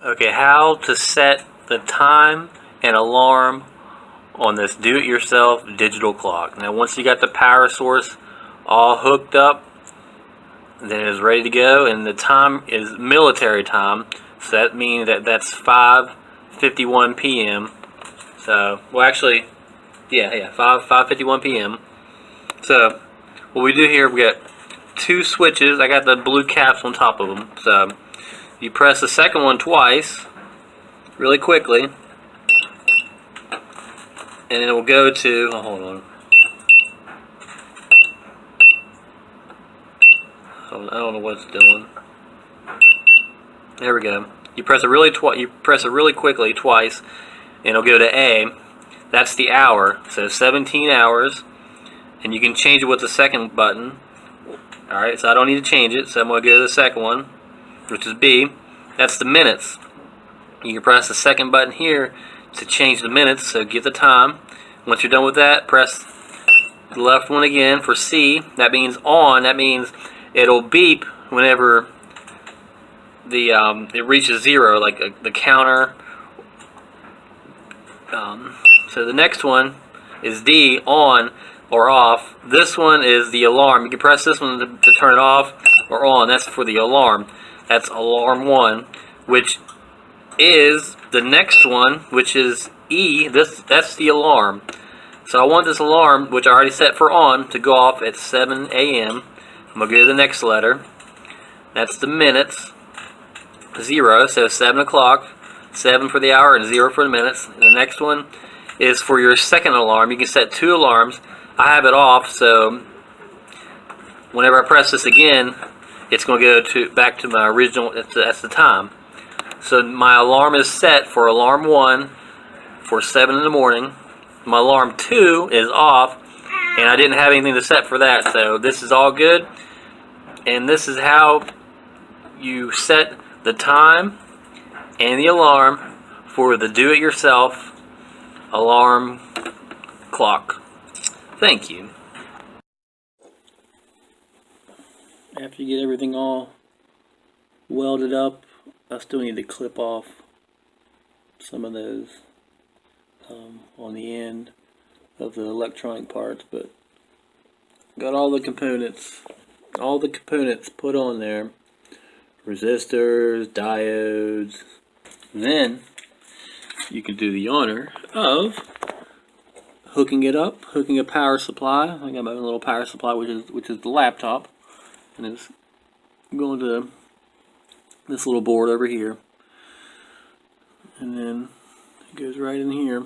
Okay, how to set the time and alarm on this do-it-yourself digital clock. Now once you got the power source all hooked up, then it is ready to go, and the time is military time, so that means that's 5:51 p.m. So, well actually, yeah, 5:51 p.m. So, what we do here, we got two switches. I got the blue caps on top of them. So, you press the second one twice, really quickly, and it will go to, oh, hold on. I don't know what it's doing. There we go. You press it really quickly twice, and it'll go to A. That's the hour. So 17 hours, and you can change it with the second button. All right. So I don't need to change it. So I'm going to go to the second one, which is B. That's the minutes. You can press the second button here to change the minutes. So get the time. Once you're done with that, press the left one again for C. That means on. That means it'll beep whenever the it reaches 0, like the counter. So the next one is D, on or off. This one is the alarm. You can press this one to turn it off or on. That's for the alarm. That's alarm 1, which is the next one, which is E. That's the alarm. So I want this alarm, which I already set for on, to go off at 7 a.m. I'm going to go to the next letter. That's the minutes. 0, so 7 o'clock. 7 for the hour and 0 for the minutes. And the next one is for your second alarm. You can set 2 alarms. I have it off, so whenever I press this again, it's going to go back to my original. That's the time. So my alarm is set for alarm 1 for 7 in the morning. My alarm 2 is off, and I didn't have anything to set for that. So this is all good. And this is how you set the time and the alarm for the do-it-yourself alarm clock. Thank you. After you get everything all welded up, I still need to clip off some of those on the end of the electronic parts, but got all the components put on there. Resistors, diodes. Then you can do the honor of hooking it up, hooking a power supply. I got my little power supply, which is the laptop, and it's going to this little board over here, and then it goes right in here.